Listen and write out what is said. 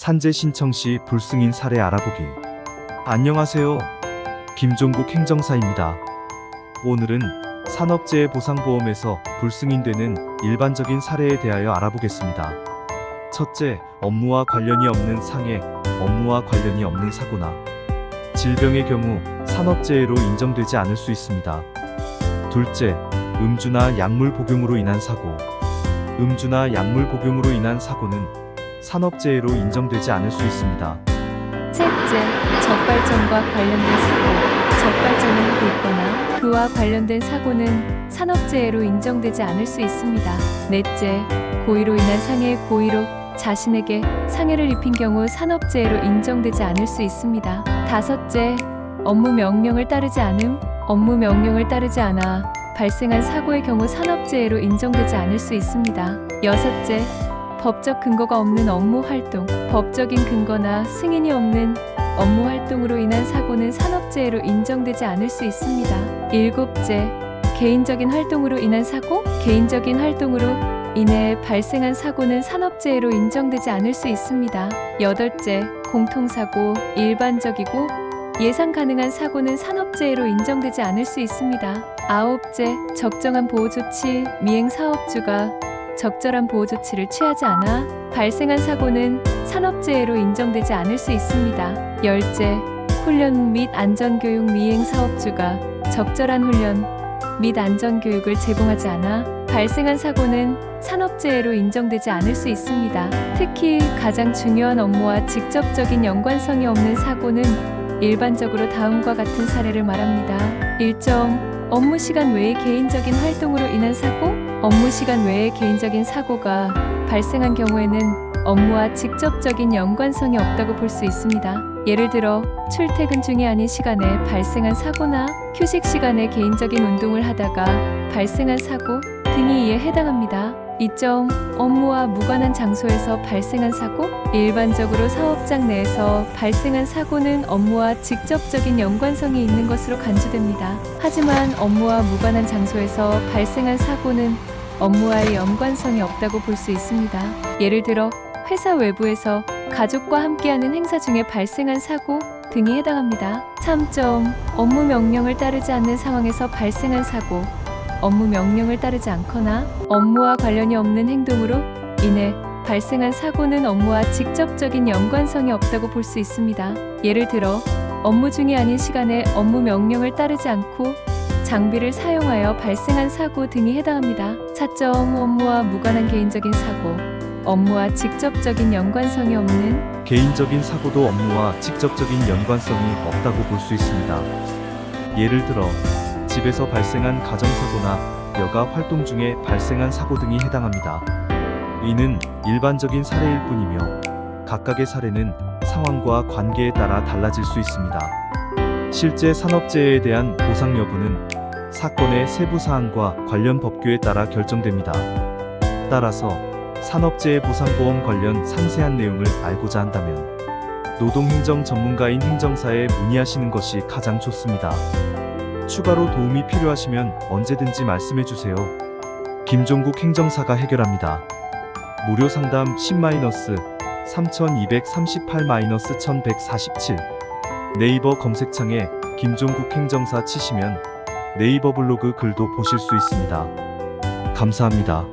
산재 신청 시 불승인 사례 알아보기. 안녕하세요. 김종국 행정사입니다. 오늘은 산업재해보상보험에서 불승인되는 일반적인 사례에 대하여 알아보겠습니다. 첫째, 업무와 관련이 없는 상해, 업무와 관련이 없는 사고나 질병의 경우 산업재해로 인정되지 않을 수 있습니다. 둘째, 음주나 약물 복용으로 인한 사고. 음주나 약물 복용으로 인한 사고는 산업재해로 인정되지 않을 수 있습니다. 셋째, 적발전과 관련된 사고. 적발전을 하고 있거나 그와 관련된 사고는 산업재해로 인정되지 않을 수 있습니다. 넷째, 고의로 인한 상해, 고의로 자신에게 상해를 입힌 경우 산업재해로 인정되지 않을 수 있습니다. 다섯째, 업무 명령을 따르지 않음. 업무 명령을 따르지 않아 발생한 사고의 경우 산업재해로 인정되지 않을 수 있습니다. 여섯째, 법적 근거가 없는 업무 활동. 법적인 근거나 승인이 없는 업무 활동으로 인한 사고는 산업재해로 인정되지 않을 수 있습니다. 일곱째, 개인적인 활동으로 인한 사고. 개인적인 활동으로 인해 발생한 사고는 산업재해로 인정되지 않을 수 있습니다. 여덟째, 공통사고, 일반적이고 예상 가능한 사고는 산업재해로 인정되지 않을 수 있습니다. 아홉째, 적정한 보호조치 미행 사업주가 적절한 보호조치를 취하지 않아 발생한 사고는 산업재해로 인정되지 않을 수 있습니다. 열째, 훈련 및 안전교육 미행 사업주가 적절한 훈련 및 안전교육을 제공하지 않아 발생한 사고는 산업재해로 인정되지 않을 수 있습니다. 특히 가장 중요한 업무와 직접적인 연관성이 없는 사고는 일반적으로 다음과 같은 사례를 말합니다. 일정, 업무 시간 외의 개인적인 활동으로 인한 사고. 업무 시간 외의 개인적인 사고가 발생한 경우에는 업무와 직접적인 연관성이 없다고 볼 수 있습니다. 예를 들어 출퇴근 중이 아닌 시간에 발생한 사고나 휴식 시간에 개인적인 운동을 하다가 발생한 사고 등이 이에 해당합니다. 이점, 업무와 무관한 장소에서 발생한 사고. 일반적으로 사업장 내에서 발생한 사고는 업무와 직접적인 연관성이 있는 것으로 간주됩니다. 하지만 업무와 무관한 장소에서 발생한 사고는 업무와의 연관성이 없다고 볼 수 있습니다. 예를 들어 회사 외부에서 가족과 함께하는 행사 중에 발생한 사고 등이 해당합니다. 3점, 업무 명령을 따르지 않는 상황에서 발생한 사고. 업무 명령을 따르지 않거나 업무와 관련이 없는 행동으로 인해 발생한 사고는 업무와 직접적인 연관성이 없다고 볼 수 있습니다. 예를 들어 업무 중이 아닌 시간에 업무 명령을 따르지 않고 장비를 사용하여 발생한 사고 등이 해당합니다. 4점, 업무와 무관한 개인적인 사고. 업무와 직접적인 연관성이 없는 개인적인 사고도 업무와 직접적인 연관성이 없다고 볼 수 있습니다. 예를 들어 집에서 발생한 가정사고나 여가 활동 중에 발생한 사고 등이 해당합니다. 이는 일반적인 사례일 뿐이며 각각의 사례는 상황과 관계에 따라 달라질 수 있습니다. 실제 산업재해에 대한 보상 여부는 사건의 세부 사항과 관련 법규에 따라 결정됩니다. 따라서 산업재해보상보험 관련 상세한 내용을 알고자 한다면 노동행정 전문가인 행정사에 문의하시는 것이 가장 좋습니다. 추가로 도움이 필요하시면 언제든지 말씀해주세요. 김종국 행정사가 해결합니다. 무료 상담 10-3238-1147 네이버 검색창에 김종국 행정사 치시면 네이버 블로그 글도 보실 수 있습니다. 감사합니다.